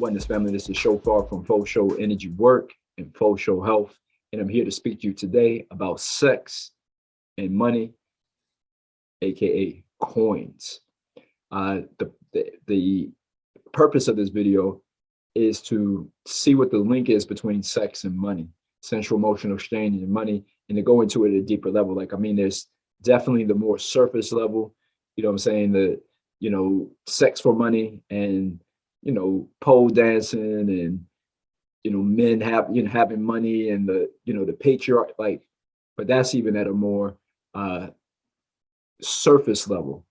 Oneness family, this is Shophar from Faux Show Energy Work and Faux Show Health. And I'm here to speak to you today about sex and money, aka coins. The purpose of this video is to see what the link is between sex and money, sensual emotional exchange and money, and to go into it at a deeper level. Like, I mean, there's definitely the more surface level, you know what I'm saying, the, sex for money and, pole dancing and, men having money and the patriarch, like, but that's even at a more surface level.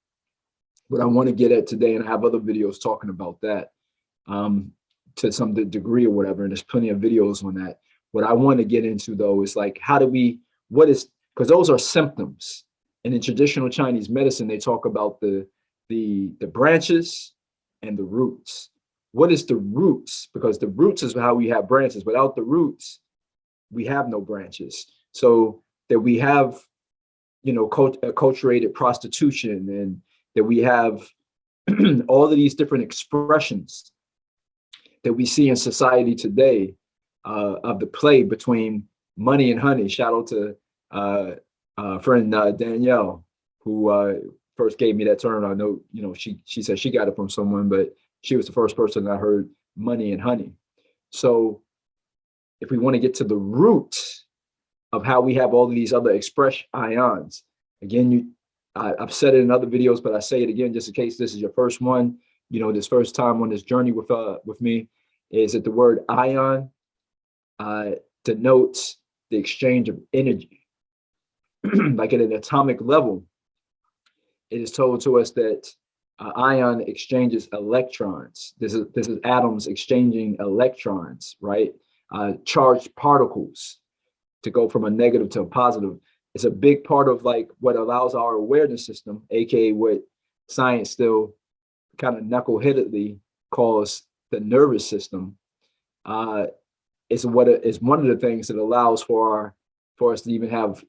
What I want to get at today, and I have other videos talking about that to some degree or whatever, and there's plenty of videos on that. What I want to get into though is like, because those are symptoms. And in traditional Chinese medicine, they talk about the branches and the roots. What is the roots? Because the roots is how we have branches. Without the roots, we have no branches. So that we have, acculturated prostitution, and that we have all of these different expressions that we see in society today of the play between money and honey. Shout out to friend Danielle, who first gave me that term. I know, she said she got it from someone, but she was the first person I heard money and honey. So if we want to get to the root of how we have all of these other express ions, again, I've said it in other videos, but I say it again, just in case this is your first one, this first time on this journey with me, is that the word ion denotes the exchange of energy. Like at an atomic level, it is told to us that ion exchanges electrons. This is atoms exchanging electrons, right? Charged particles to go from a negative to a positive. It's a big part of like what allows our awareness system, aka what science still kind of knuckleheadedly calls the nervous system. Is one of the things that allows for us to even have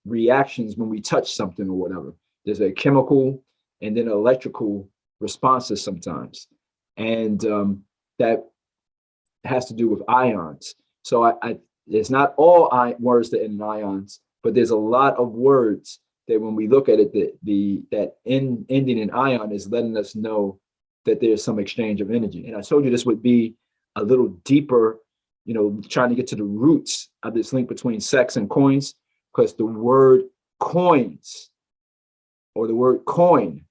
reactions when we touch something or whatever. There's a chemical and then electrical responses sometimes, and that has to do with ions. So it's not all words that end in ions, but there's a lot of words that when we look at it, that ending in ion is letting us know that there's some exchange of energy. And I told you this would be a little deeper, trying to get to the roots of this link between sex and coins, because the word coins or the word coin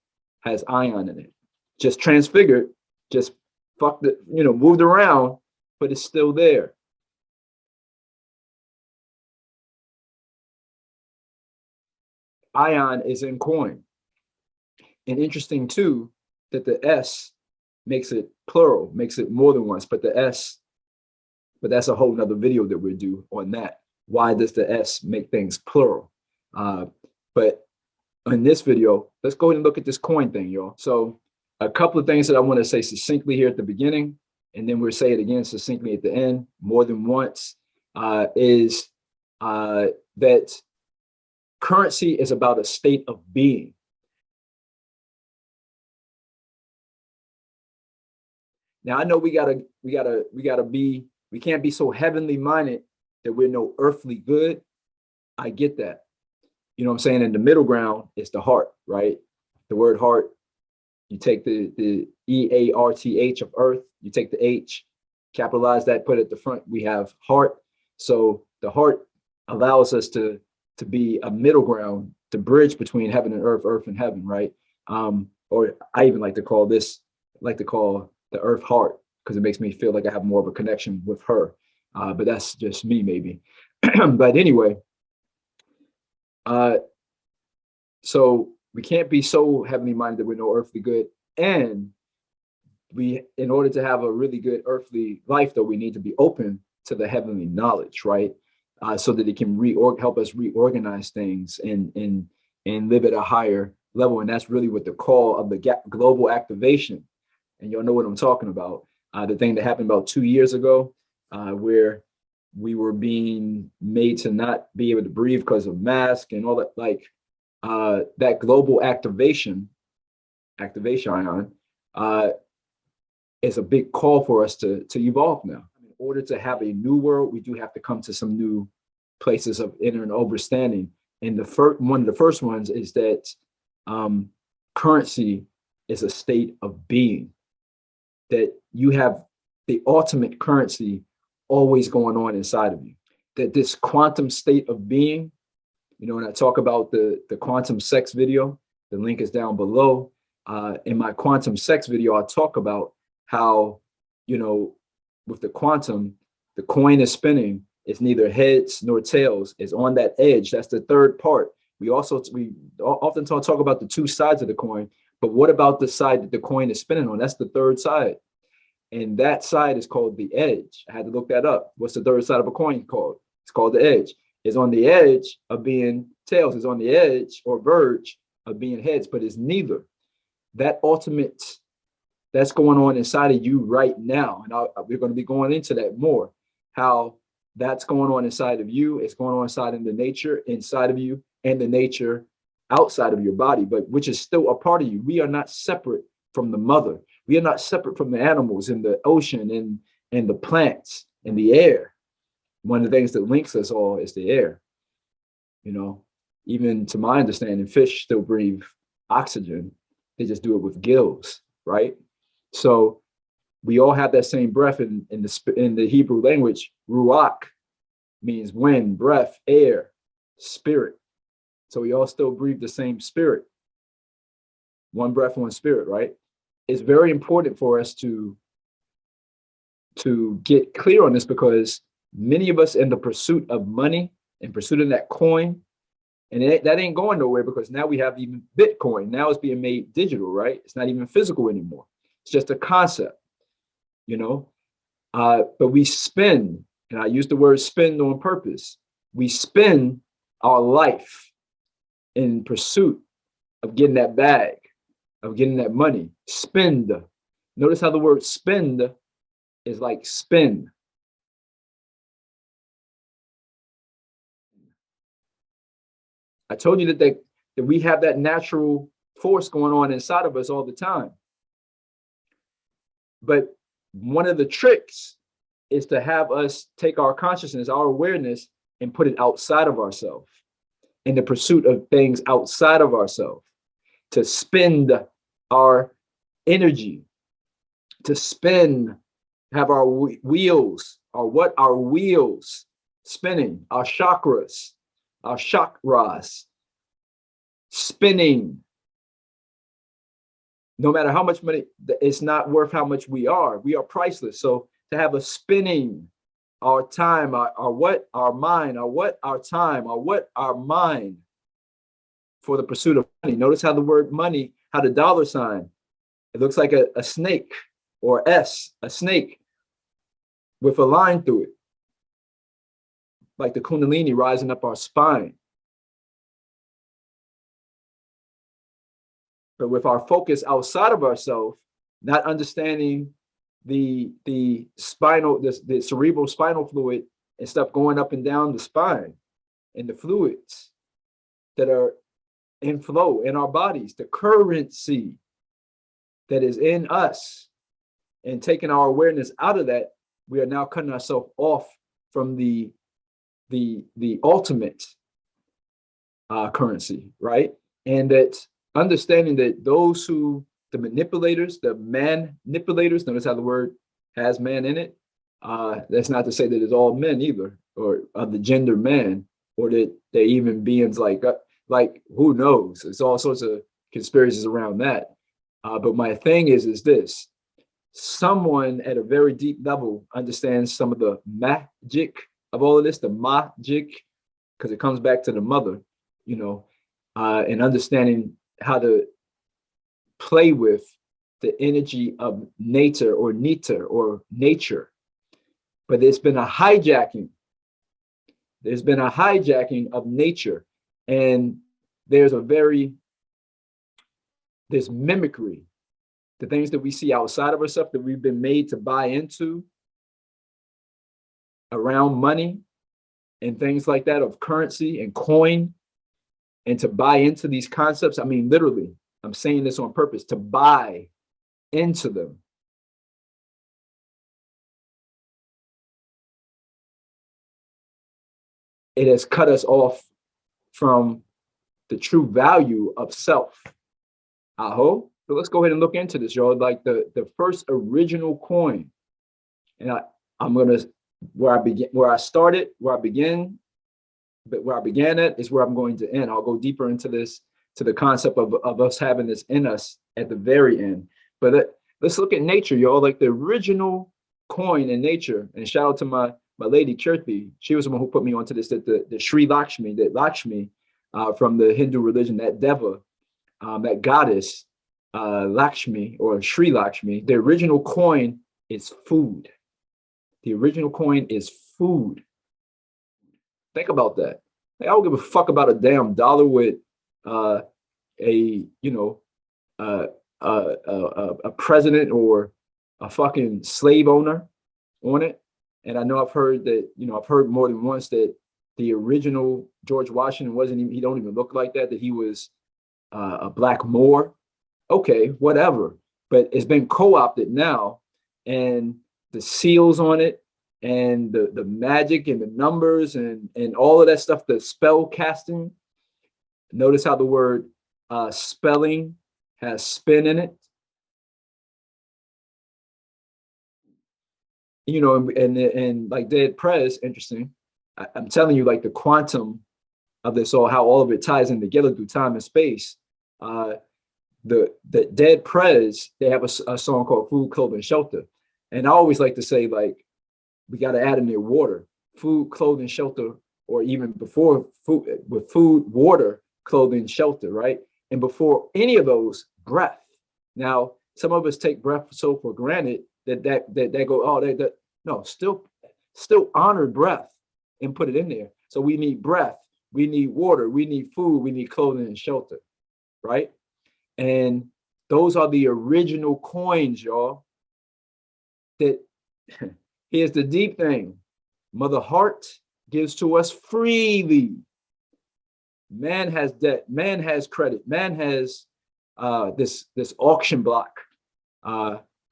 has ion in it. Just transfigured, just moved around, but it's still there. Ion is in coin. And interesting too, that the S makes it plural, makes it more than once, but that's a whole nother video that we'll do on that. Why does the S make things plural? But in this video, let's go ahead and look at this coin thing, y'all. So a couple of things that I want to say succinctly here at the beginning, and then we'll say it again succinctly at the end, more than once, is that currency is about a state of being. Now I know we can't be so heavenly minded that we're no earthly good. I get that. You know what I'm saying? In the middle ground is the heart, right? The word heart, you take the EARTH of earth, you take the H, capitalize that, put it at the front, we have heart. So the heart allows us to be a middle ground, to bridge between heaven and earth and heaven, right? Or I even like to call the earth heart, because it makes me feel like I have more of a connection with her. But that's just me, maybe. But anyway, so we can't be so heavenly minded that we're no earthly good. And in order to have a really good earthly life, though, we need to be open to the heavenly knowledge, right? So that it can help us reorganize things and live at a higher level. And that's really what the call of the global activation. And you'll know what I'm talking about. The thing that happened about 2 years ago, where we were being made to not be able to breathe because of mask and all that, like that global activation ion it's a big call for us to evolve now. In order to have a new world, we do have to come to some new places of inner understanding. And one of the first ones is that currency is a state of being, that you have the ultimate currency always going on inside of you, that this quantum state of being, you know, when I talk about the quantum sex video, the link is down below. In my quantum sex video, I talk about how, you know, with the quantum, the coin is spinning. It's neither heads nor tails. It's on that edge. That's the third part. We often talk about the two sides of the coin, but what about the side that the coin is spinning on? That's the third side. And that side is called the edge. I had to look that up. What's the third side of a coin called? It's called the edge. It's on the edge of being tails. It's on the edge or verge of being heads, but it's neither. That ultimate, that's going on inside of you right now. And we're going to be going into that more, how that's going on inside of you. It's going on inside of the nature inside of you and the nature outside of your body, but which is still a part of you. We are not separate from the mother. We are not separate from the animals in the ocean and the plants and the air. One of the things that links us all is the air. You know, even to my understanding, fish still breathe oxygen. They just do it with gills, right? So we all have that same breath in the Hebrew language. Ruach means wind, breath, air, spirit. So we all still breathe the same spirit. One breath, one spirit, right? It's very important for us to get clear on this, because many of us in the pursuit of money, in pursuit of that coin, and that ain't going nowhere, because now we have even Bitcoin. Now it's being made digital, right? It's not even physical anymore. It's just a concept, you know? But we spend, and I use the word spend on purpose. We spend our life in pursuit of getting that bag, of getting that money. Spend. Notice how the word spend is like spin. I told you that we have that natural force going on inside of us all the time. But one of the tricks is to have us take our consciousness, our awareness, and put it outside of ourselves, in the pursuit of things outside of ourselves, to spend our energy, to spin, have our wheels, our wheels spinning, our chakras spinning. No matter how much money, it's not worth how much we are. We are priceless. So to have a spinning, our time, our mind, our time, our mind, for the pursuit of money. Notice how the word money, how the dollar sign, it looks like a snake, or a snake with a line through it, like the Kundalini rising up our spine. But with our focus outside of ourselves, not understanding the cerebral spinal fluid and stuff going up and down the spine, and the fluids that are in flow in our bodies, the currency that is in us, and taking our awareness out of that, we are now cutting ourselves off from the ultimate currency, right? And that understanding that the manipulators, notice how the word has man in it. That's not to say that it's all men either, or of the gender man, or that they're even beings like who knows? There's all sorts of conspiracies around that. But my thing is this: someone at a very deep level understands some of the magic of all of this, the magic, because it comes back to the mother, you know, and understanding how to play with the energy of nature or niter or nature. But there's been a hijacking. There's been a hijacking of nature, and there's mimicry. The things that we see outside of ourselves that we've been made to buy into around money and things like that, of currency and coin, and to buy into these concepts. I mean, literally, I'm saying this on purpose, to buy into them. it has cut us off from the true value of self. Aho. So let's go ahead and look into this, y'all. Like the first original coin, and I'm gonna where I started, where I began, but where I began at is where I'm going to end. I'll go deeper into this, to the concept of us having this in us at the very end. But let's look at nature, y'all. Like the original coin in nature, and shout out to my lady Kirti. She was the one who put me onto this, that the Sri Lakshmi, that Lakshmi from the Hindu religion, that Deva, that goddess, Lakshmi or Sri Lakshmi, the original coin is food. The original coin is food. Think about that. Like, I don't give a fuck about a damn dollar with a president or a fucking slave owner on it. And I know I've heard that, I've heard more than once that the original George Washington wasn't even, he don't even look like that he was a black Moor. Okay, whatever. But it's been co-opted now, and the seals on it, and the magic and the numbers and all of that stuff, the spell casting. Notice how the word spelling has spin in it. And like Dead Prez, interesting. I'm telling you, like the quantum of this, all how all of it ties in together through time and space. The Dead Prez, they have a song called Food, Clothing, Shelter. And I always like to say, like, we got to add in there water, food, clothing, shelter, or even before food, with food, water, clothing, shelter, right? And before any of those, breath. Now, some of us take breath so for granted that go, oh, that no, still honor breath and put it in there. So we need breath, we need water, we need food, we need clothing and shelter, right? And those are the original coins, y'all. That here's the deep thing. Mother Heart gives to us freely. Man has debt, man has credit, man has this auction block.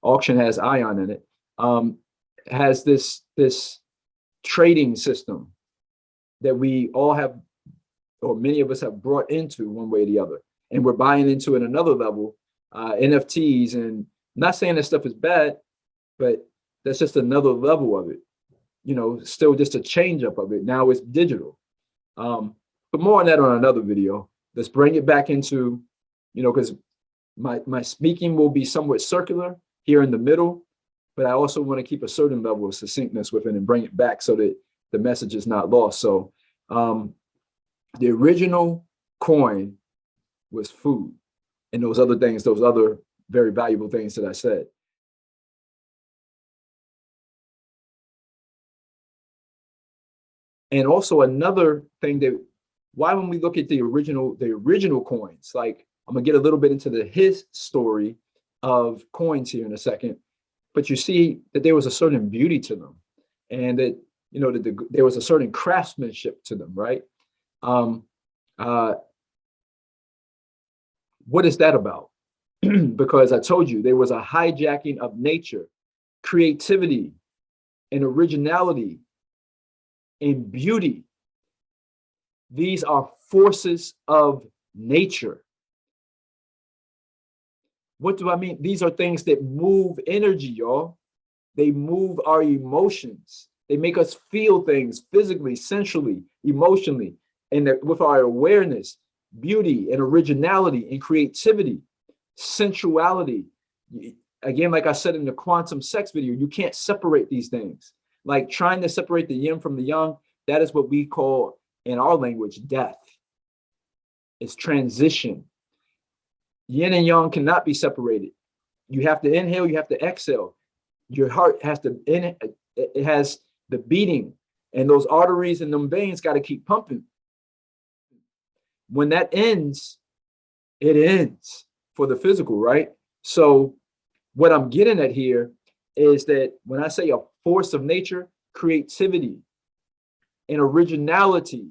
Auction has ion in it. Has this trading system that we all have, or many of us have brought into one way or the other. And we're buying into it another level, NFTs. And I'm not saying that stuff is bad, but that's just another level of it. Still just a change up of it. Now it's digital. But more on that on another video. Let's bring it back into, because my speaking will be somewhat circular here in the middle, but I also want to keep a certain level of succinctness with it and bring it back so that the message is not lost. So the original coin was food and those other things, those other very valuable things that I said. And also another thing that, why when we look at the original coins, like I'm gonna get a little bit into his story of coins here in a second, but you see that there was a certain beauty to them, and that there was a certain craftsmanship to them, right? What is that about? Because I told you there was a hijacking of nature, creativity, and originality, and beauty. These are forces of nature. What do I mean? These are things that move energy, y'all. They move our emotions. They make us feel things physically, sensually, emotionally, and with our awareness, beauty and originality and creativity, sensuality. Again, like I said in the quantum sex video, you can't separate these things. Like trying to separate the yin from the yang, that is what we call in our language death. It's transition. Yin and yang cannot be separated. You have to inhale, you have to exhale. Your heart has to, it has the beating, and those arteries and them veins got to keep pumping. When that ends, it ends for the physical, right? So what I'm getting at here is that when I say a force of nature, creativity and originality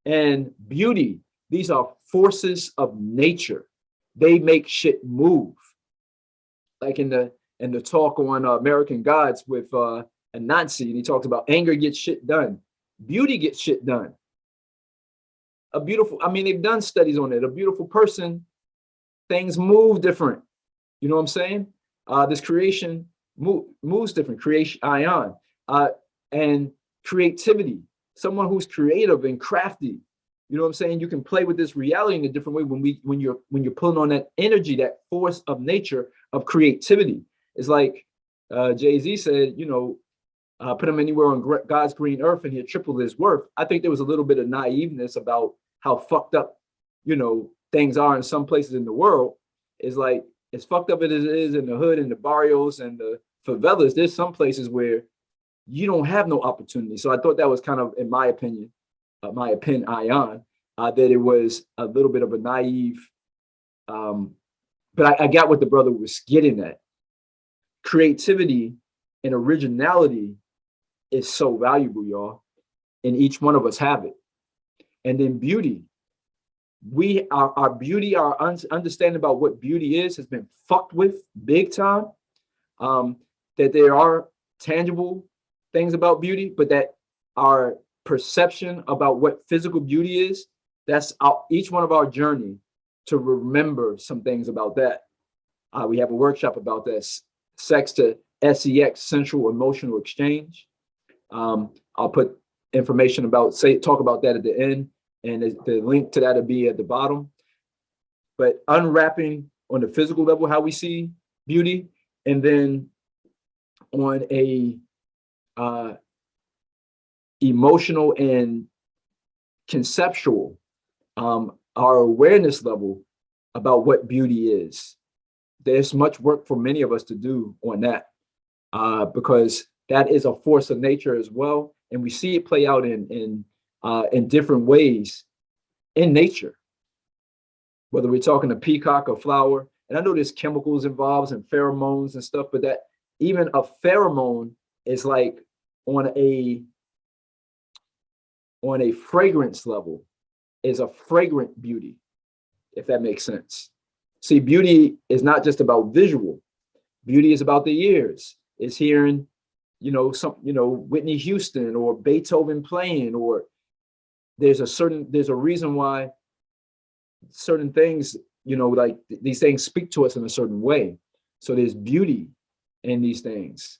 and beauty, these are forces of nature. They make shit move. Like in the talk on American Gods with Anansi, and he talks about anger gets shit done. Beauty gets shit done. A beautiful, I mean, they've done studies on it. A beautiful person, things move different. You know what I'm saying? This creation moves different. Creation, ion, and creativity. Someone who's creative and crafty. You know what I'm saying? You can play with this reality in a different way when you're pulling on that energy, that force of nature of creativity. It's like Jay-Z said, you know, put him anywhere on God's green earth and he'll triple his worth. I think there was a little bit of naiveness about how fucked up, you know, things are in some places in the world. It's like, as fucked up as it is in the hood and the barrios and the favelas, there's some places where you don't have no opportunity. So I thought that was kind of, in my opinion, Ion, that it was a little bit of a naive, but I got what the brother was getting at. Creativity and originality is so valuable, y'all, and each one of us have it. And then beauty, our beauty, our understanding about what beauty is has been fucked with big time. That there are tangible things about beauty, but that our perception about what physical beauty is, that's each one of our journey to remember some things about that. We have a workshop about this, sex to S.E.X, Sensual Emotional Exchange. I'll put information about, talk about that at the end, and the link to that will be at the bottom. But unwrapping on the physical level how we see beauty, and then on a emotional and conceptual, our awareness level about what beauty is. There's much work for many of us to do on that, because that is a force of nature as well, and we see it play out in different ways in nature. Whether we're talking a peacock or flower, and I know there's chemicals involved and pheromones and stuff, but that even a pheromone is like on a fragrance level is a fragrant beauty, if that makes sense. See, beauty is not just about visual. Beauty is about the ears. It's hearing, Whitney Houston or Beethoven playing, or there's a reason why certain things, like these things speak to us in a certain way. So there's beauty in these things.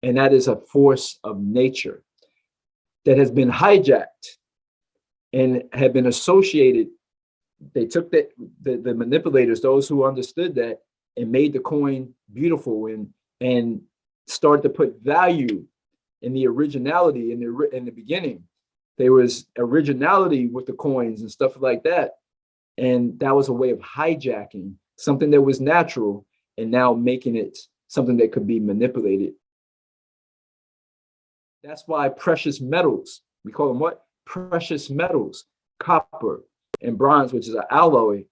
And that is a force of nature that has been hijacked and have been associated. They took the manipulators, those who understood that, and made the coin beautiful and started to put value in the originality in the beginning. There was originality with the coins and stuff like that. And that was a way of hijacking something that was natural and now making it something that could be manipulated. That's why precious metals, we call them what? Precious metals, copper and bronze, which is an alloy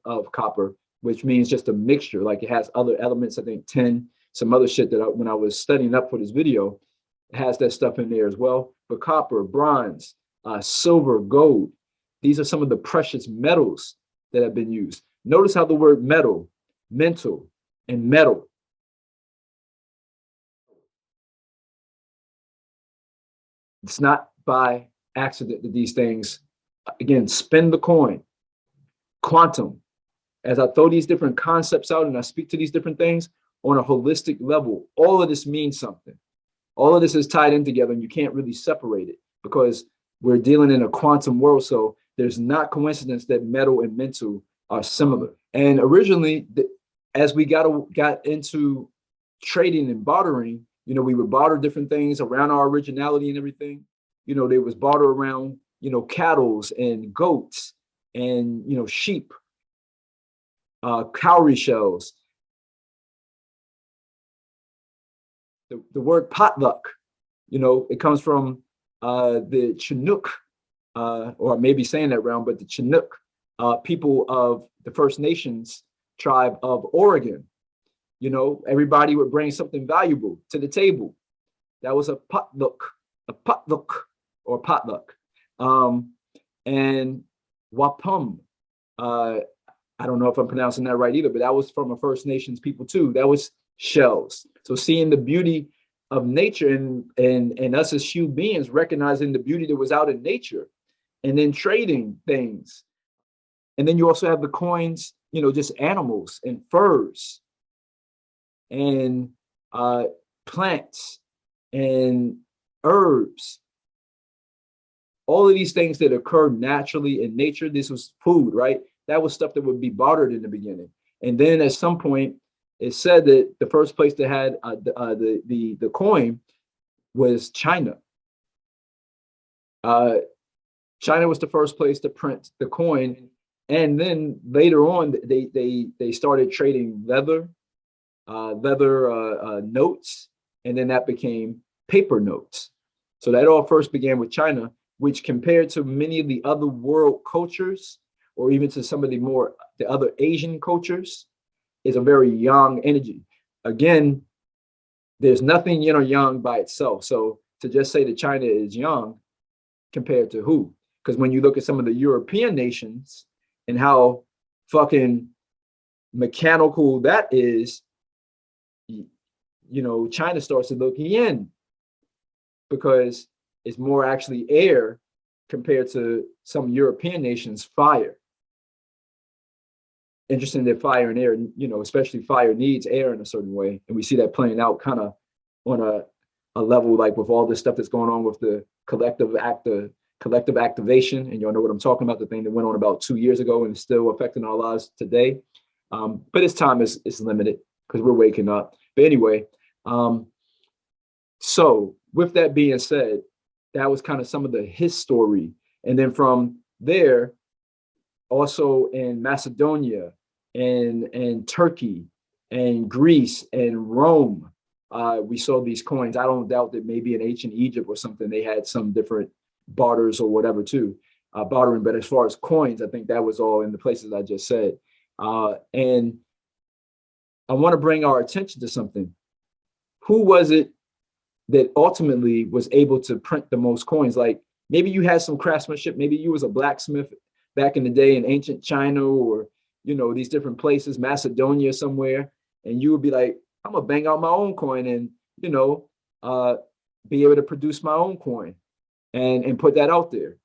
of copper, which means just a mixture. Like it has other elements, I think tin, some other shit that when I was studying up for this video, it has that stuff in there as well. But copper, bronze, silver, gold, these are some of the precious metals that have been used. Notice how the word metal, mental, and metal. It's not by accident that these things, again, spin the coin, quantum. As I throw these different concepts out and I speak to these different things on a holistic level, all of this means something. All of this is tied in together and you can't really separate it because we're dealing in a quantum world. So there's not coincidence that metal and mental are similar. And originally, as we got into trading and bartering, we would barter different things around our originality and everything. There was barter around, cattle and goats and, sheep, cowrie shells. The word potluck, it comes from the Chinook, or I may be saying that wrong, but the Chinook people of the First Nations tribe of Oregon. Everybody would bring something valuable to the table. That was a potluck, or potluck. And wapum, I don't know if I'm pronouncing that right either, but that was from a First Nations people too. That was shells. So seeing the beauty of nature, and us as human beings recognizing the beauty that was out in nature, and then trading things. And then you also have the coins, you know, just animals and furs and plants and herbs. All of these things that occur naturally in nature. This was food, right? That was stuff that would be bartered in the beginning. And then at some point, it said that the first place that had the coin was China. China was the first place to print the coin, and then later on, they started trading leather notes, and then that became paper notes. So that all first began with China, which compared to many of the other world cultures, or even to some of the other Asian cultures, is a very young energy. Again, there's nothing, you know, young by itself. So to just say that China is young compared to who? Because when you look at some of the European nations and how fucking mechanical that is, you know, China starts to look in, because it's more actually air compared to some European nations, fire. Interesting that fire and air, you know, especially fire needs air in a certain way. And we see that playing out kind of on a level, like with all this stuff that's going on with the collective activation. And y'all know what I'm talking about, the thing that went on about 2 years ago and is still affecting our lives today. But its time is limited because we're waking up. But anyway, so with that being said, that was kind of some of the history. And then from there, also in Macedonia and Turkey and Greece and Rome, we saw these coins. I don't doubt that maybe in ancient Egypt or something, they had some different barters or whatever too, bartering. But as far as coins, I think that was all in the places I just said. And I want to bring our attention to something. Who was it that ultimately was able to print the most coins? Like maybe you had some craftsmanship, maybe you was a blacksmith back in the day in ancient China, or, you know, these different places, Macedonia somewhere, and you would be like, I'm gonna bang out my own coin and, you know, be able to produce my own coin and put that out there.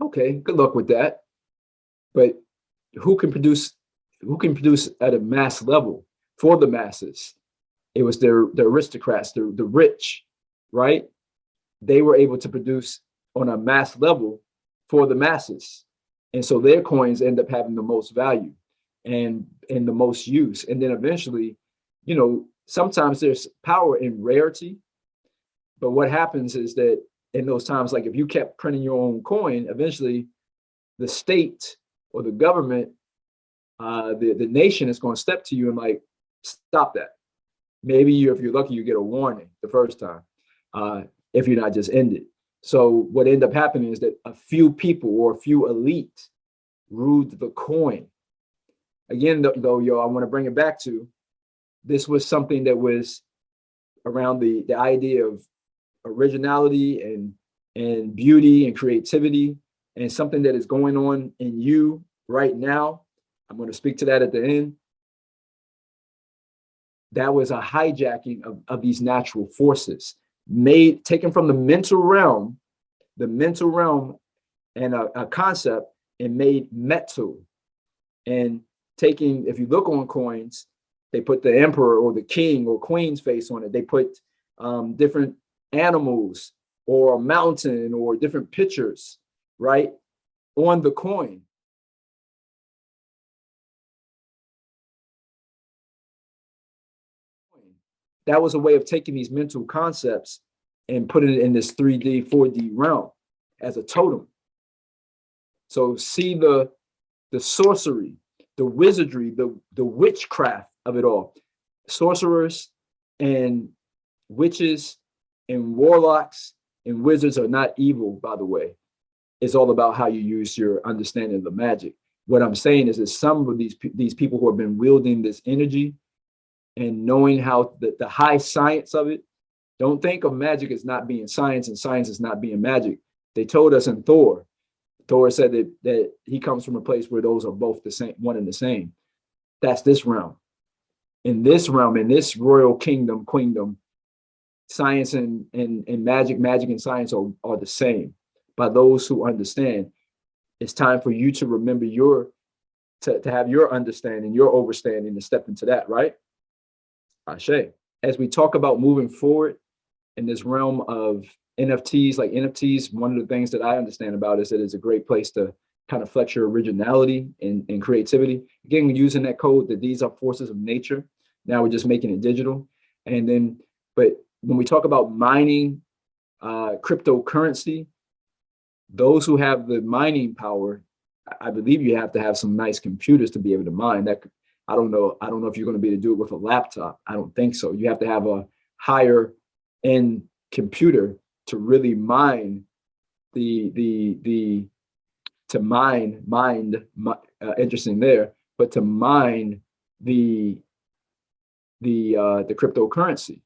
Okay, good luck with that. But who can produce at a mass level for the masses? It was the aristocrats, the rich, right? They were able to produce on a mass level for the masses. And so their coins end up having the most value and the most use. And then eventually, you know, sometimes there's power in rarity. But what happens is that in those times, like if you kept printing your own coin, eventually the state or the government, the nation is going to step to you and like, stop that. Maybe if you're lucky, you get a warning the first time, if you're not just ended. So what ended up happening is that a few people or a few elite ruled the coin. Again, though, I want to bring it back to, this was something that was around the idea of originality and beauty and creativity, and something that is going on in you right now. I'm going to speak to that at the end. That was a hijacking of these natural forces, taken from the mental realm and a concept, and made metal. And taking, if you look on coins, they put the emperor or the king or queen's face on it. They put different animals or a mountain or different pictures, right, on the coin. That was a way of taking these mental concepts and putting it in this 3D, 4D realm as a totem. So see the sorcery, the wizardry, the witchcraft of it all. Sorcerers and witches and warlocks and wizards are not evil, by the way. It's all about how you use your understanding of the magic. What I'm saying is that some of these people who have been wielding this energy and knowing how the high science of it, don't think of magic as not being science and science as not being magic. They told us in Thor said that he comes from a place where those are both the same, one and the same. That's this realm. In this realm, in this royal kingdom, queendom, science and magic and science are the same. By those who understand, it's time for you to remember to have your understanding, your overstanding, and step into that, right? Ashe. As we talk about moving forward in this realm of NFTs, like NFTs, one of the things that I understand about is that it's a great place to kind of flex your originality and creativity. Again, using that code that these are forces of nature. Now we're just making it digital. And then, but when we talk about mining cryptocurrency, those who have the mining power, I believe you have to have some nice computers to be able to mine that. I don't know if you're going to be able to do it with a laptop. I don't think so. You have to have a higher end computer to really mine interesting there, but to mine the cryptocurrency.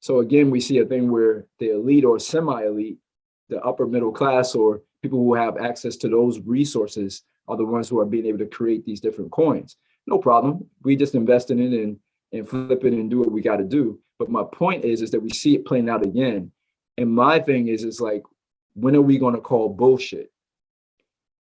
So again, we see a thing where the elite or semi-elite, the upper middle class, or people who have access to those resources are the ones who are being able to create these different coins. No problem. We just invest in it and flip it and do what we got to do. But my point is that we see it playing out again. And my thing is like, when are we going to call bullshit?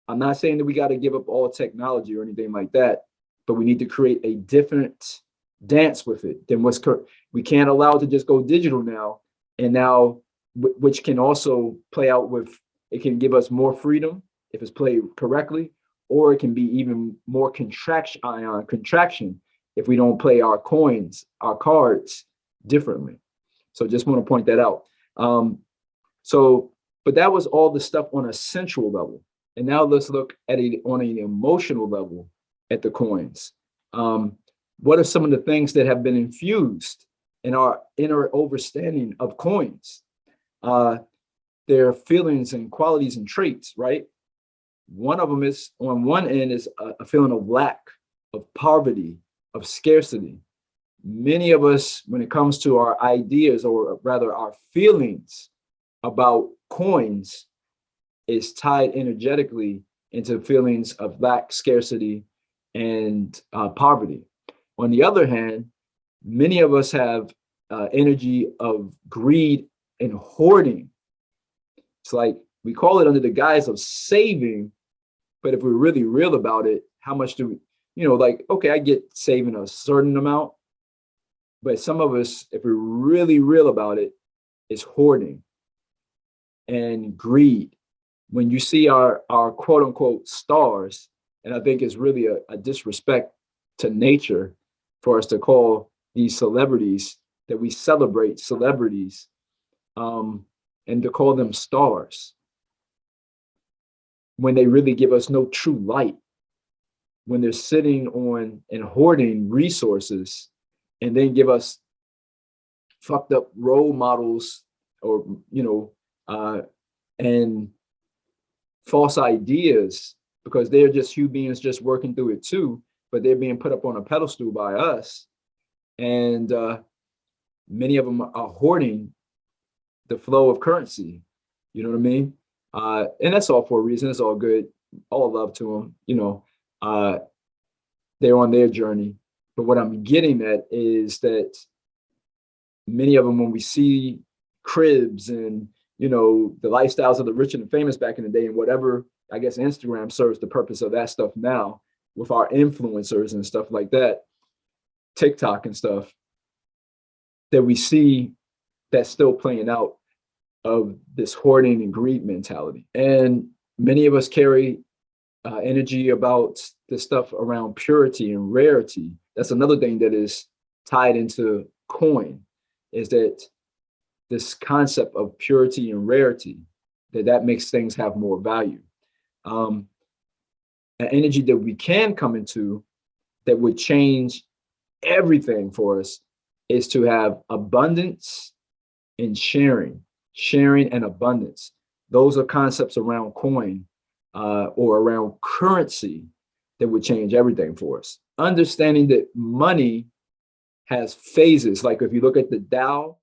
I'm not saying that we got to give up all technology or anything like that, but we need to create a different dance with it than what's current. We can't allow it to just go digital now. And now, which can also play out with, it can give us more freedom if it's played correctly, or it can be even more contraction if we don't play our coins, our cards differently. So just want to point that out. But that was all the stuff on a sensual level. And now let's look at it on an emotional level at the coins. What are some of the things that have been infused in our inner understanding of coins? Their feelings and qualities and traits, right? One of them is, on one end, is a feeling of lack, of poverty, of scarcity. Many of us, when it comes to our ideas, or rather our feelings about coins, is tied energetically into feelings of lack, scarcity, and poverty. On the other hand, many of us have energy of greed and hoarding. It's like we call it under the guise of saving, but if we're really real about it, how much do we, like, okay, I get saving a certain amount, but some of us, if we're really real about it, is hoarding and greed. When you see our quote unquote stars, and I think it's really a disrespect to nature for us to call these celebrities that we celebrate celebrities, and to call them stars, when they really give us no true light, when they're sitting on and hoarding resources and then give us fucked up role models, or and false ideas, because they're just human beings just working through it too, but they're being put up on a pedestal by us. And many of them are hoarding the flow of currency. You know what I mean? And that's all for a reason. It's all good. All love to them. They're on their journey. But what I'm getting at is that many of them, when we see cribs and, the lifestyles of the rich and the famous back in the day, and whatever, I guess Instagram serves the purpose of that stuff now with our influencers and stuff like that, TikTok and stuff, that we see that's still playing out of this hoarding and greed mentality. And many of us carry energy about the stuff around purity and rarity. That's another thing that is tied into coin, is that this concept of purity and rarity, that makes things have more value. An energy that we can come into that would change everything for us is to have abundance and sharing and abundance. Those are concepts around coin or around currency that would change everything for us. Understanding that money has phases. Like if you look at the Tao,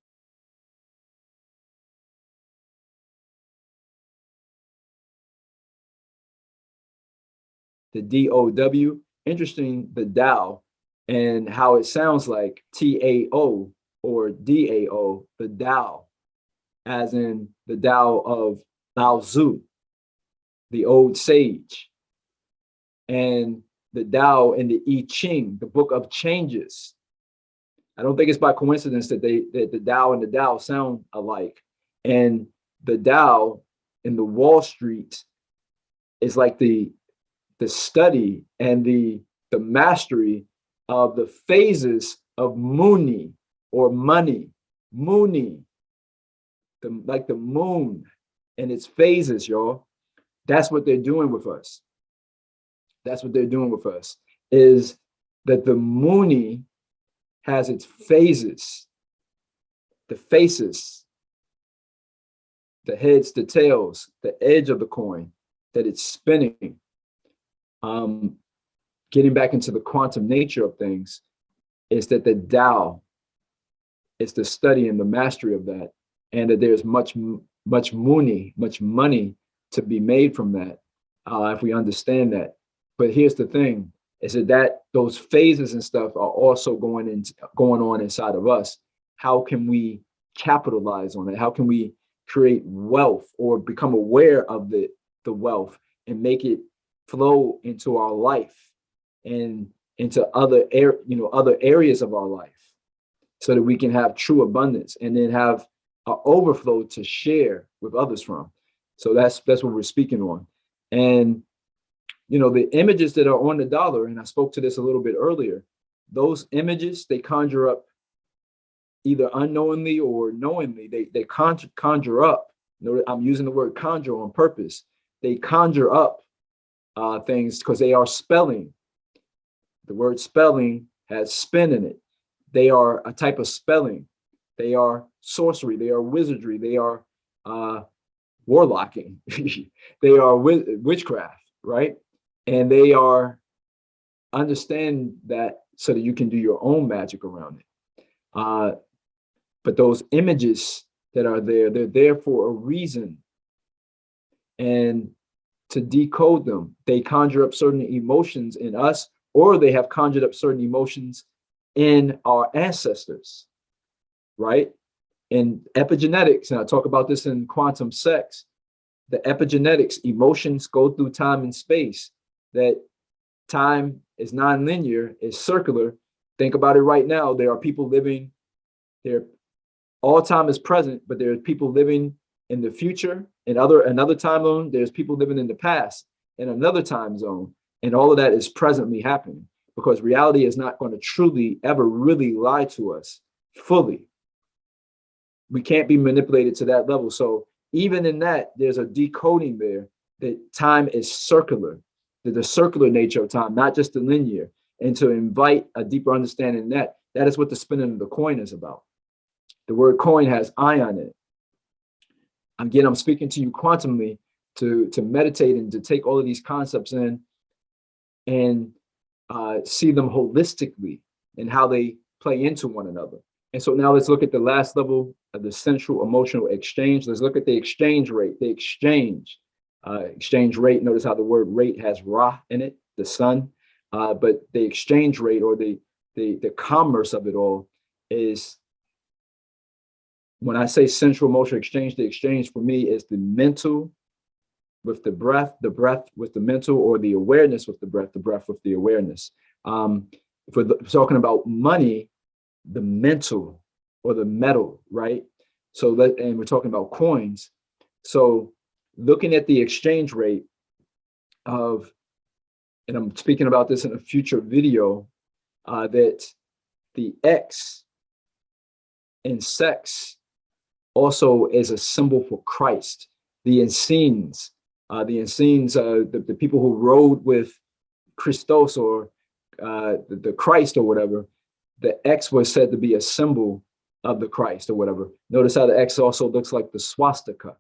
the DOW, interesting, the Tao, and how it sounds like TAO, or DAO, the Tao, as in the Tao of Lao Tzu, the old sage, and the Tao in the I Ching, the book of changes. I don't think it's by coincidence that the Tao and the Tao sound alike. And the Tao in the Wall Street is like the study and the mastery of the phases of Muni or money. Muni, like the moon and its phases, y'all. That's what they're doing with us. That's what they're doing with us, is that the Muni has its phases, the faces, the heads, the tails, the edge of the coin, that it's spinning. Getting back into the quantum nature of things, is that the Tao is the study and the mastery of that, and that there's much money to be made from that, if we understand that. But here's the thing: is that those phases and stuff are also going on inside of us. How can we capitalize on it? How can we create wealth or become aware of the wealth and make it flow into our life and into other areas of our life, so that we can have true abundance and then have an overflow to share with others from. So that's what we're speaking on. And the images that are on the dollar, and I spoke to this a little bit earlier, those images, they conjure up, either unknowingly or knowingly, they conjure up. I'm using the word conjure on purpose. They conjure up things because they are spelling. The word spelling has spin in it. They are a type of spelling. They are sorcery. They are wizardry. They are warlocking. They are witchcraft, right? And they are, understand that so that you can do your own magic around it. But those images that are there, they're there for a reason. And to decode them, they conjure up certain emotions in us, or they have conjured up certain emotions in our ancestors, right? In epigenetics, and I talk about this in quantum sex, the epigenetics, emotions go through time and space, that time is non-linear, is circular. Think about it right now. There are people living there. All time is present, but there are people living in the future. In another time zone, there's people living in the past in another time zone. And all of that is presently happening, because reality is not going to truly ever really lie to us fully. We can't be manipulated to that level. So even in that, there's a decoding there, that time is circular, the circular nature of time, not just the linear. And to invite a deeper understanding in that is what the spinning of the coin is about. The word coin has ion in it. Again, I'm speaking to you quantumly to meditate and to take all of these concepts in and see them holistically and how they play into one another. And so now let's look at the last level of the central emotional exchange. Let's look at the exchange rate, the exchange rate. Notice how the word rate has Ra in it, the sun. But the exchange rate, or the commerce of it all, is, when I say central emotional exchange, the exchange for me is the mental with the breath with the mental, or the awareness with the breath with the awareness. If we're talking about money, the mental or the metal, right? So and we're talking about coins. So looking at the exchange rate of, and I'm speaking about this in a future video, that the X in S.E.X also is a symbol for Christ. The Essenes, the people who rode with Christos, or the Christ or whatever, the X was said to be a symbol of the Christ or whatever. Notice how the X also looks like the swastika.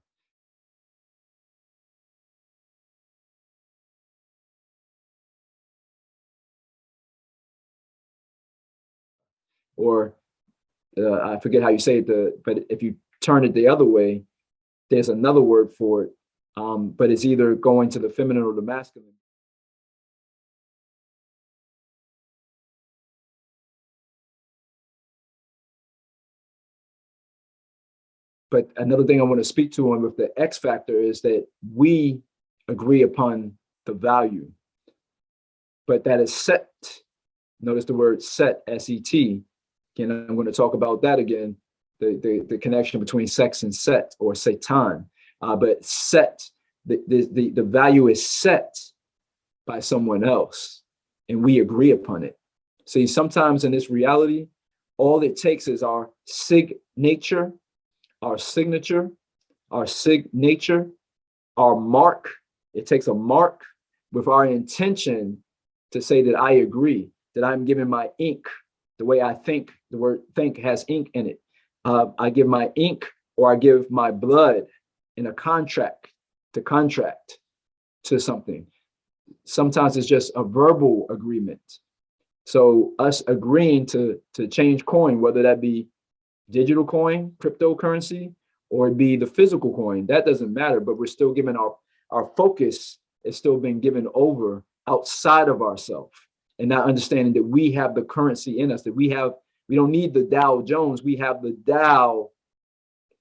Or I forget how you say it, but if you turn it the other way, there's another word for it, but it's either going to the feminine or the masculine. But another thing I want to speak to on with the X factor is that we agree upon the value, but that is set. Notice the word set, S-E-T. Again, I'm going to talk about that again, the connection between sex and set or Satan. But set, the value is set by someone else, and we agree upon it. See, sometimes in this reality, all it takes is our signature, our signature, our signature, our mark. It takes a mark with our intention to say that I agree, that I'm giving my ink, the way I think. The word think has ink in it. I give my ink, or I give my blood in a contract to something. Sometimes it's just a verbal agreement. So us agreeing to change coin, whether that be digital coin, cryptocurrency, or it be the physical coin, that doesn't matter, but we're still giving our focus is still being given over outside of ourselves, and not understanding that we have the currency in us, that we don't need the Dow Jones, we have the Tao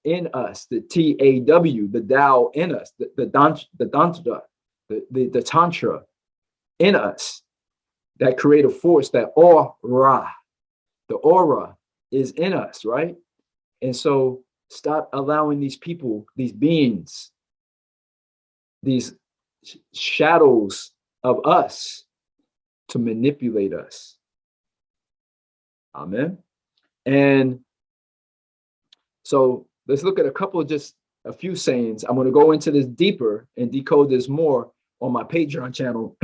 in us, the T-A-W, the Tao in us, the Tantra in us, that creative force, that aura, the aura is in us, right? And so stop allowing these people, these beings, these shadows of us to manipulate us. Amen. And so let's look at a few sayings. I'm going to go into this deeper and decode this more on my Patreon channel,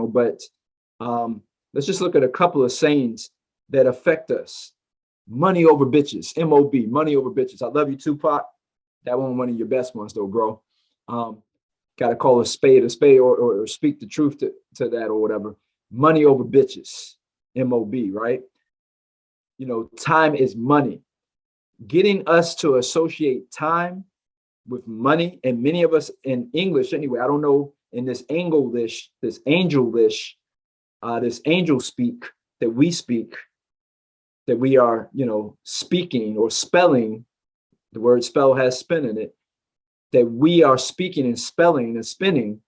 but let's just look at a couple of sayings that affect us. Money over bitches, M-O-B, money over bitches. I love you, Tupac. That one of your best ones though, bro. Got to call a spade or speak the truth to that or whatever. Money over bitches, M-O-B, right? You know, time is money. Getting us to associate time with money, and many of us in English anyway, I don't know, in this English, this angel speak that we speak, that we are, you know, speaking or spelling, the word spell has spin in it, that we are speaking and spelling and spinning,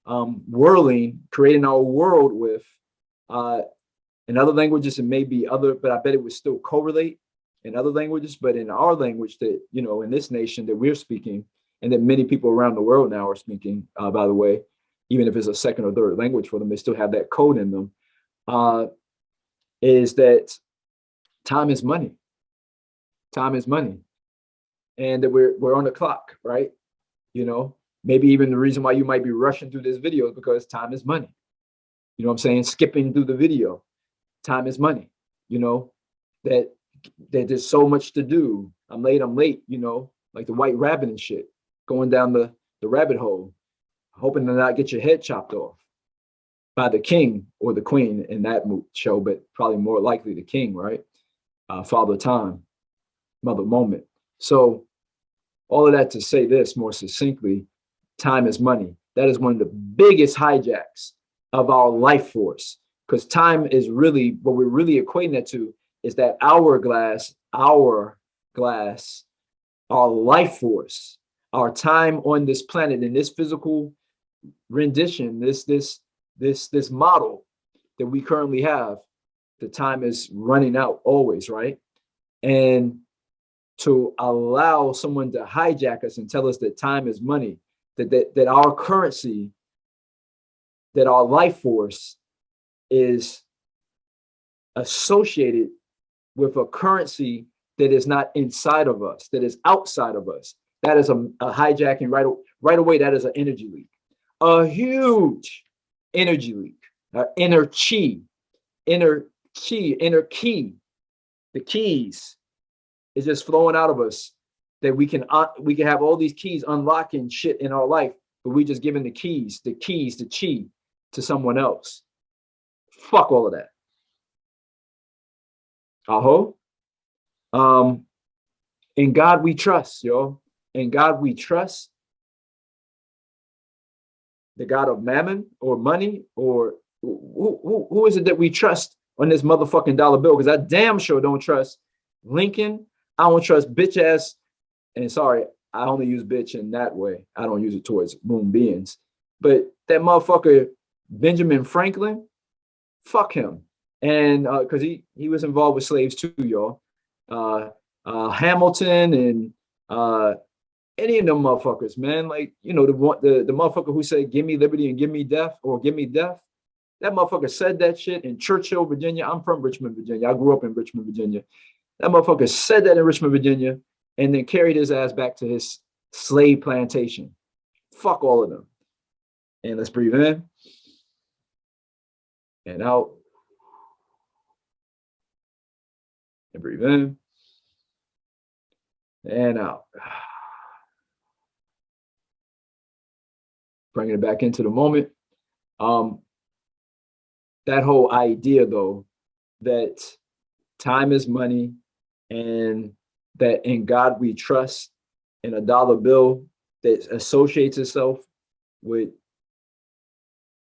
whirling, creating our world with. In other languages, it may be other, but I bet it would still correlate in other languages. But in our language that, you know, in this nation that we're speaking, and that many people around the world now are speaking, by the way, even if it's a second or third language for them, they still have that code in them, is that time is money. Time is money. And that we're on the clock, right? You know, maybe even the reason why you might be rushing through this video is because time is money. You know what I'm saying? Skipping through the video. Time is money. You know, that there's so much to do. I'm late, you know, like the white rabbit and shit, going down the rabbit hole, hoping to not get your head chopped off by the king or the queen in that show, but probably more likely the king, right? Father time, mother moment. So all of that to say this more succinctly, time is money. That is one of the biggest hijacks of our life force, because time is really, what we're really equating that to is that hourglass, our life force, our time on this planet, in this physical rendition, this model that we currently have, the time is running out always, right? And to allow someone to hijack us and tell us that time is money, that our currency, that our life force is associated with a currency that is not inside of us, that is outside of us. That is a hijacking right away. That is an energy leak, a huge energy leak, inner key. The keys is just flowing out of us, that we can have all these keys unlocking shit in our life, but we just giving the keys, the chi to someone else. Fuck all of that. In God we trust, yo. In God we trust. The God of mammon or money, or who is it that we trust on this motherfucking dollar bill? Because I damn sure don't trust Lincoln. I don't trust bitch ass and sorry, I only use bitch in that way. I don't use it towards moon beings. But that motherfucker, Benjamin Franklin, fuck him. And because he was involved with slaves too, y'all. Hamilton and any of them motherfuckers, man. Like, you know, the motherfucker who said, give me liberty and give me death, or give me death. That motherfucker said that shit in Churchill, Virginia. I'm from Richmond, Virginia. I grew up in Richmond, Virginia. That motherfucker said that in Richmond, Virginia, and then carried his ass back to his slave plantation. Fuck all of them. And let's breathe in and out. And breathe in and out. Bringing it back into the moment. That whole idea, though, that time is money and that in God we trust, in a dollar bill that associates itself with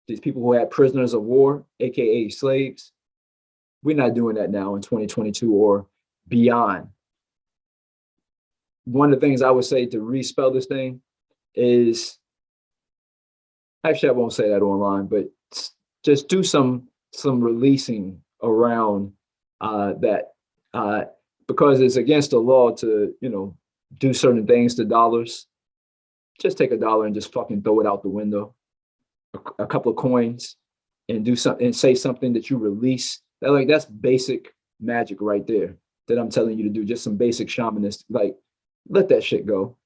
these people who had prisoners of war, aka slaves. We're not doing that now in 2022 or beyond. One of the things I would say to respell this thing is, actually, I won't say that online, but just do some releasing around that, because it's against the law to, you know, do certain things to dollars. Just take a dollar and just fucking throw it out the window. A couple of coins, and do something and say something that you release. That's basic magic right there that I'm telling you to do. Just some basic shamanist, like, let that shit go.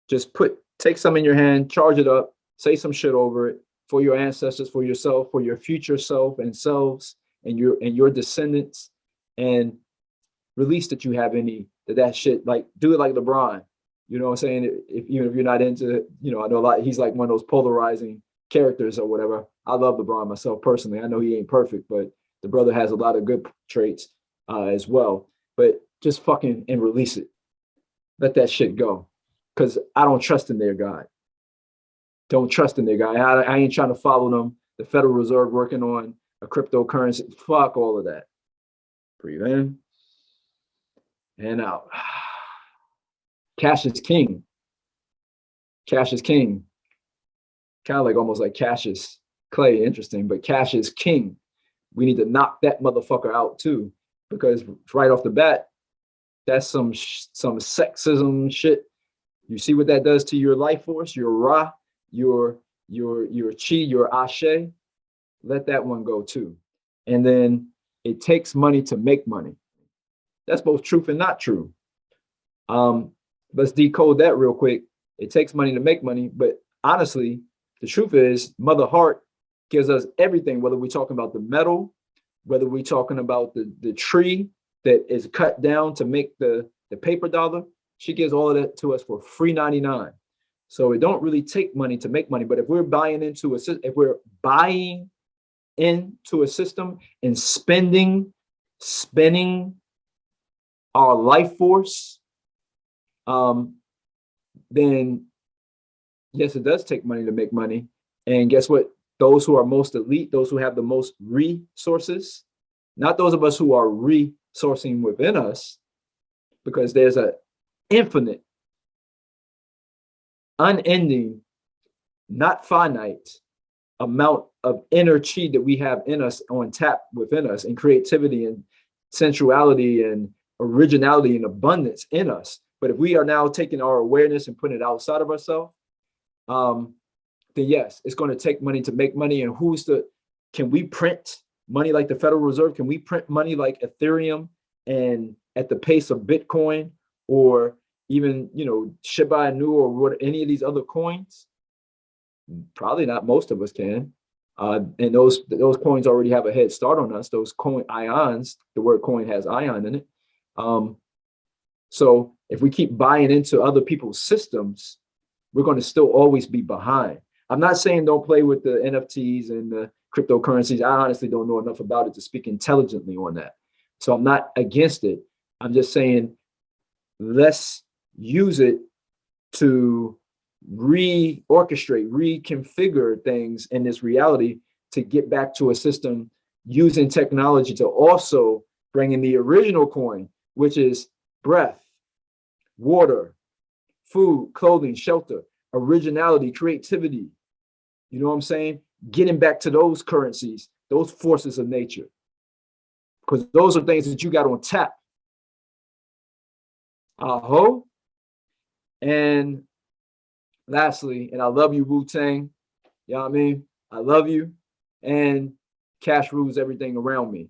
Just take some in your hand, charge it up, say some shit over it for your ancestors, for yourself, for your future self and selves and your descendants, and release that you have any that shit. Like, do it like LeBron. You know what I'm saying? Even if you're not into, you know, I know a lot, he's like one of those polarizing characters or whatever. I love LeBron myself personally. I know he ain't perfect, but the brother has a lot of good traits as well. But just fucking and release it. Let that shit go. Because I don't trust in their God. Don't trust in their God. I ain't trying to follow them. The Federal Reserve working on a cryptocurrency. Fuck all of that. Breathe in and out. Cash is king. Cash is king. Kind of like almost like Cassius Clay. Interesting, but cash is king. We need to knock that motherfucker out too, because right off the bat, that's some sexism shit. You see what that does to your life force, your Ra, your Chi, your Ashe. Let that one go too. And then it takes money to make money. That's both truth and not true. Let's decode that real quick. It takes money to make money, but honestly, the truth is Mother Heart gives us everything, whether we're talking about the metal, whether we're talking about the tree that is cut down to make the paper dollar. She gives all of that to us for free 99. So it don't really take money to make money. But if we're buying into a system and spending our life force, then yes, it does take money to make money. And guess what? Those who are most elite, those who have the most resources, not those of us who are resourcing within us, because there's an infinite, unending, not finite amount of inner chi that we have in us, on tap within us, and creativity and sensuality and originality and abundance in us. But if we are now taking our awareness and putting it outside of ourselves, then yes, it's going to take money to make money. And can we print money like the Federal Reserve? Can we print money like Ethereum and at the pace of Bitcoin, or even, you know, Shiba Inu, or any of these other coins? Probably not. Most of us can. And those coins already have a head start on us. Those coin ions, the word coin has ion in it. So if we keep buying into other people's systems, we're going to still always be behind. I'm not saying don't play with the NFTs and the cryptocurrencies. I honestly don't know enough about it to speak intelligently on that. So I'm not against it. I'm just saying, let's use it to reorchestrate, reconfigure things in this reality to get back to a system using technology to also bring in the original coin, which is breath, water, food, clothing, shelter, originality, creativity. You know what I'm saying? Getting back to those currencies, those forces of nature, because those are things that you got on tap. Aho. And lastly, and I love you, Wu-Tang. You know what I mean? I love you. And cash rules everything around me.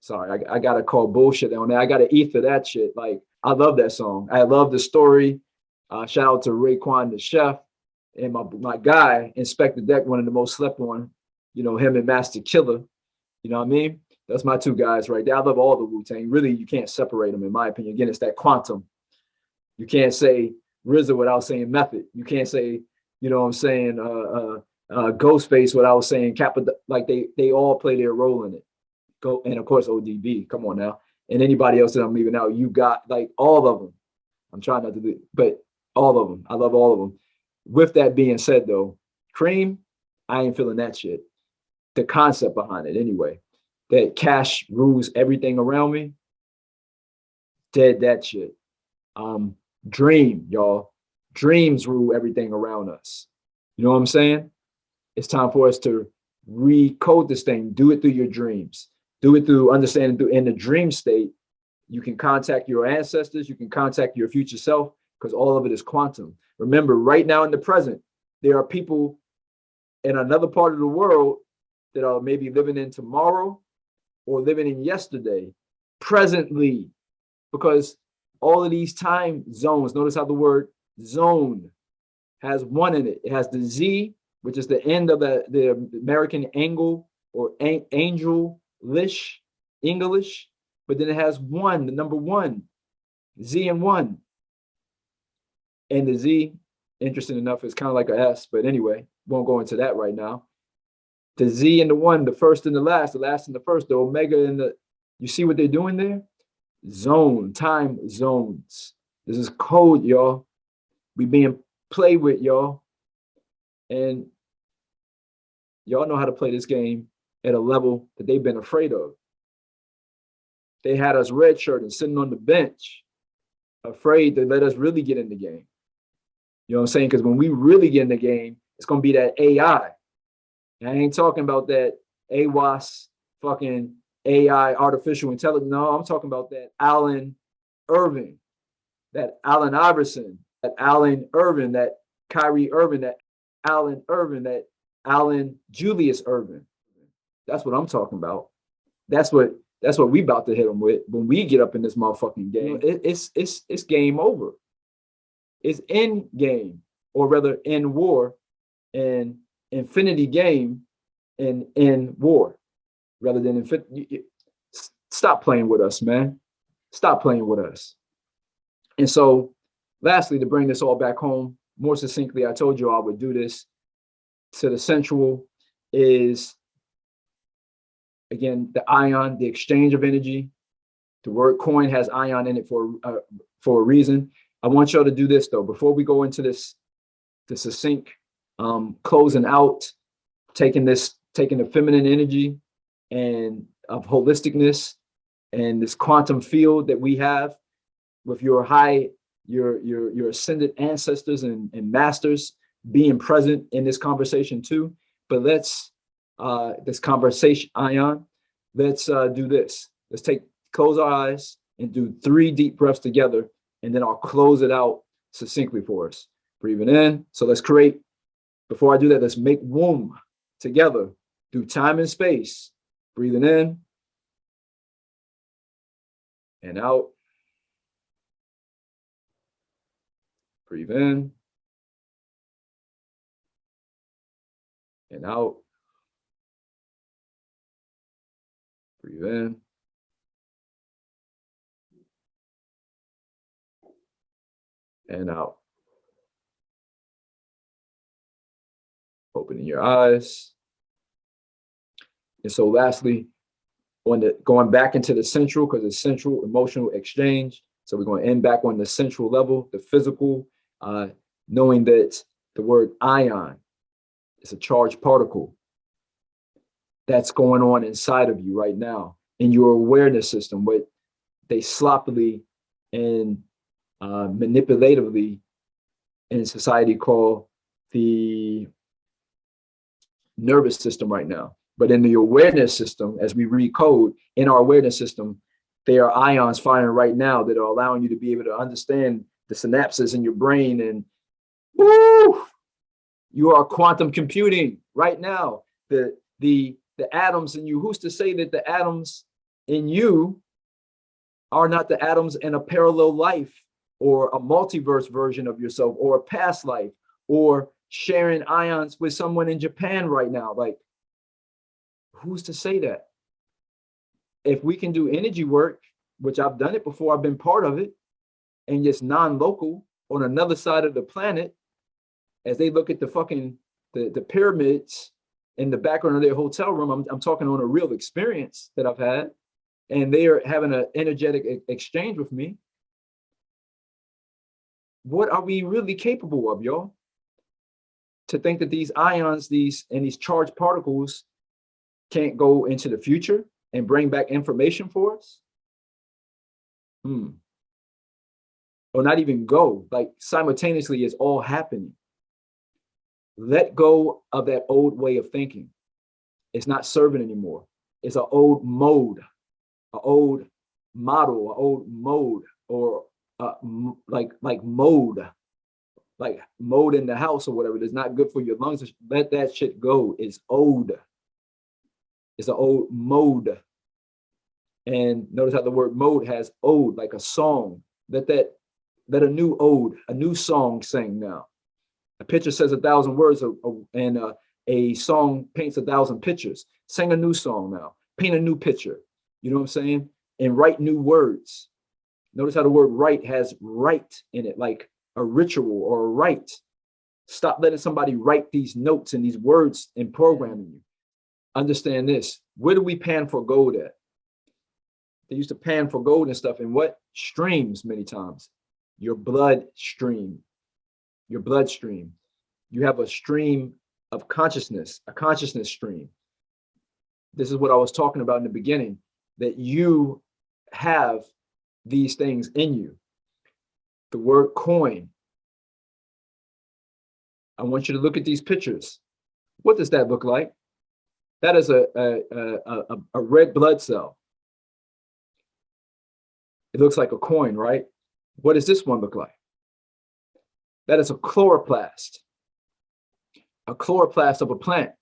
Sorry, I gotta call bullshit on that. I gotta ether that shit. Like, I love that song. I love the story. Shout out to Raekwon the chef and my guy, Inspector Deck, one of the most slept on, you know, him and Master Killer. You know what I mean? That's my two guys right there. I love all the Wu-Tang. Really, you can't separate them, in my opinion. Again, it's that quantum. You can't say RZA without saying Method. You can't say, you know what I'm saying, Ghostface without saying Capital. Like, they all play their role in it. Go, and of course ODB. Come on now. And anybody else that I'm leaving out, you got like all of them. I'm trying not to do, but all of them. I love all of them. With that being said, though, Cream, I ain't feeling that shit. The concept behind it, anyway, that cash rules everything around me. Dead that shit. Dream, y'all. Dreams rule everything around us. You know what I'm saying? It's time for us to recode this thing. Do it through your dreams. Do it through understanding through in the dream state. You can contact your ancestors. You can contact your future self, because all of it is quantum. Remember, right now in the present, there are people in another part of the world that are maybe living in tomorrow or living in yesterday, presently, because all of these time zones, notice how the word zone has one in it. It has the Z, which is the end of the American angle or angel-lish, English, but then it has one, the number one, Z and one. And the Z, interesting enough, is kind of like an S, but anyway, won't go into that right now. The Z and the one, the first and the last and the first, the omega and the, you see what they're doing there? Zone, time zones. This is code, y'all. We being played with, y'all. And y'all know how to play this game at a level that they've been afraid of. They had us redshirt and sitting on the bench, afraid to let us really get in the game. You know what I'm saying? Because when we really get in the game, it's going to be that AI. And I ain't talking about that AWAS fucking AI, artificial intelligence. No, I'm talking about that Allen Irving, that Allen Iverson, that Allen Irvin, that Kyrie Irving, that Allen Irvin, that Allen Julius Irvin. That's what I'm talking about. That's what we about to hit them with when we get up in this motherfucking game. It's game over. It's in game, or rather in war, and infinity game, and in war, rather than infinity. Stop playing with us, man. Stop playing with us. And so, lastly, to bring this all back home more succinctly, I told you I would do this. So the sensual is, again, the ion, the exchange of energy. The word coin has ion in it for a reason. I want y'all to do this, though, before we go into this succinct closing out, taking the feminine energy and of holisticness and this quantum field that we have with your ascended ancestors and masters being present in this conversation too. But let's this conversation, Ion, let's do this. Let's close our eyes and do 3 deep breaths together, and then I'll close it out succinctly for us. Breathing in. So let's create, before I do that, let's make womb together through time and space. Breathing in and out. Breathe in and out. Breathe in and out. Opening your eyes. And so lastly, going back into the central, because it's central emotional exchange. So we're going to end back on the central level, the physical, knowing that the word ion is a charged particle that's going on inside of you right now in your awareness system. What they sloppily and manipulatively in society call the nervous system right now. But in the awareness system, as we recode in our awareness system, there are ions firing right now that are allowing you to be able to understand the synapses in your brain. And woo, you are quantum computing right now. The atoms in you, who's to say that the atoms in you are not the atoms in a parallel life or a multiverse version of yourself or a past life or sharing ions with someone in Japan right now? Like, who's to say that? If we can do energy work, which I've done it before, I've been part of it, and just non-local on another side of the planet, as they look at the fucking the pyramids in the background of their hotel room, I'm talking on a real experience that I've had, and they are having an energetic exchange with me. What are we really capable of, y'all? To think that these ions, these charged particles can't go into the future and bring back information for us? Or not even go, like simultaneously it's all happening. Let go of that old way of thinking. It's not serving anymore. It's an old mode, an old model, an old mode, or like mode, like mode in the house or whatever. That's not good for your lungs. Let that shit go. It's old. It's an old mode. And notice how the word mode has ode, like a song. Let a new ode, a new song sing now. A picture says 1,000 words, and a song paints 1,000 pictures. Sing a new song now. Paint a new picture. You know what I'm saying? And write new words. Notice how the word write has right in it, like a ritual or a rite. Stop letting somebody write these notes and these words and programming you. Understand this. Where do we pan for gold at? They used to pan for gold and stuff in what? Streams many times. Your bloodstream. Your bloodstream. You have a stream of consciousness, a consciousness stream. This is what I was talking about in the beginning, that you have these things in you. The word coin. I want you to look at these pictures. What does that look like? That is a red blood cell. It looks like a coin, right? What does this one look like? That is a chloroplast of a plant.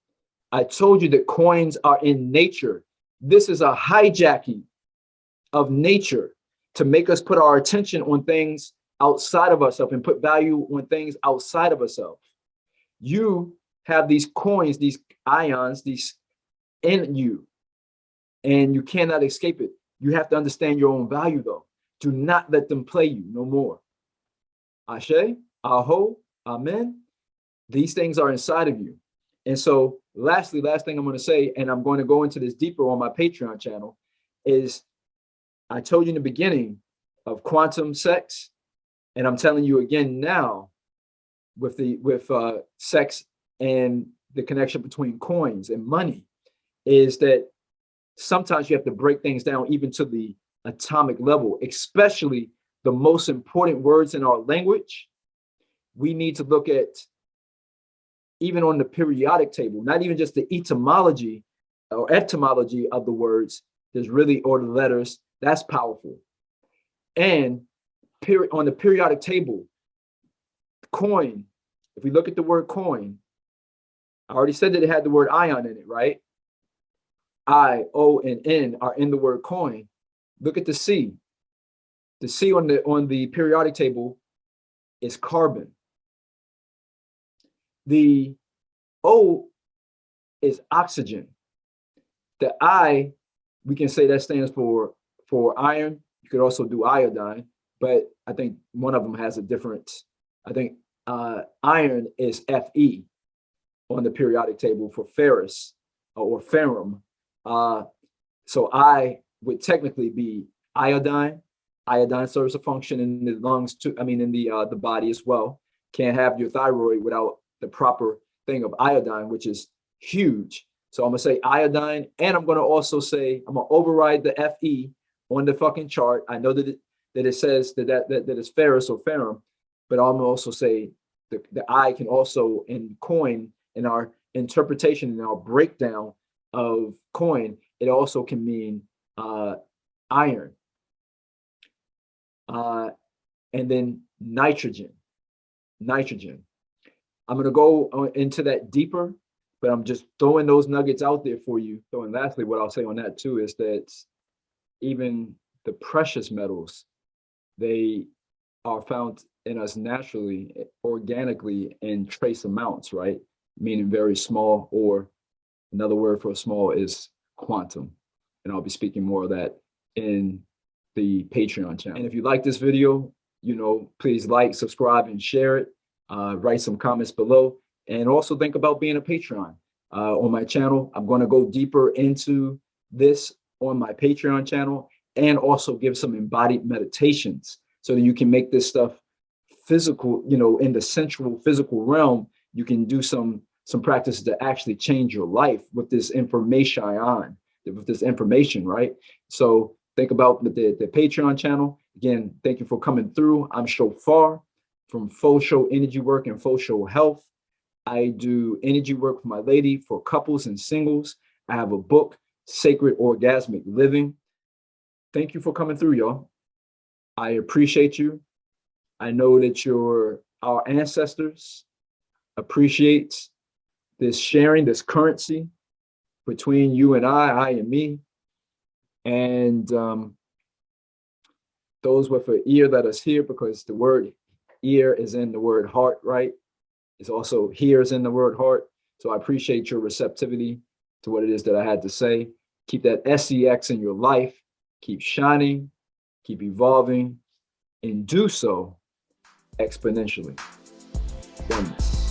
I told you that coins are in nature. This is a hijacking of nature to make us put our attention on things outside of ourselves and put value on things outside of ourselves. You have these coins, these ions, these in you, and you cannot escape it. You have to understand your own value, though. Do not let them play you no more. Ashe, Aho, Amen. These things are inside of you. And so lastly, last thing I'm going to say, and I'm going to go into this deeper on my Patreon channel, is I told you in the beginning of quantum sex, and I'm telling you again now with sex and the connection between coins and money, is that sometimes you have to break things down even to the atomic level, especially the most important words in our language. We need to look at even on the periodic table, not even just the etymology or etymology of the words. There's really, or the letters. That's powerful. And on the periodic table, coin, if we look at the word coin, I already said that it had the word ion in it, right? I, O, and N are in the word coin. Look at the C. The C on the periodic table is carbon. The O is oxygen. The I, we can say that stands for iron. You could also do iodine, but I think one of them has a different, I think iron is Fe on the periodic table for ferrous or ferrum. So I would technically be iodine. Iodine serves a function in the lungs too. I mean, in the body as well. Can't have your thyroid without the proper thing of iodine, which is huge. So I'm gonna say iodine, and I'm gonna also say I'm gonna override the Fe on the fucking chart. I know that it says that it's ferrous or ferrum, but I'm also say the I can also in coin, in our interpretation, in our breakdown of coin, it also can mean iron. And then nitrogen. I'm going to go into that deeper, but I'm just throwing those nuggets out there for you. So, and lastly, what I'll say on that too is that even the precious metals, they are found in us naturally, organically, in trace amounts, right? Meaning very small, or another word for small is quantum. And I'll be speaking more of that in the Patreon channel. And if you like this video, please like, subscribe, and share it. Write some comments below. And also think about being a Patreon on my channel. I'm going to go deeper into this on my Patreon channel, and also give some embodied meditations so that you can make this stuff physical, in the sensual physical realm. You can do some practices to actually change your life with this information right? So think about the Patreon channel. Again, thank you for coming through. I'm Shophar from Faux Show Energy Work and Faux Show Health. I do energy work for my lady, for couples and singles. I have a book, Sacred Orgasmic Living. Thank you for coming through, y'all. I appreciate you. I know that our ancestors appreciate this sharing, this currency between you and I and me. And those with an ear, let us hear, because the word ear is in the word heart, right? It's also hears in the word heart. So I appreciate your receptivity to what it is that I had to say. Keep that S.E.X in your life. Keep shining, keep evolving, and do so exponentially. Oneness.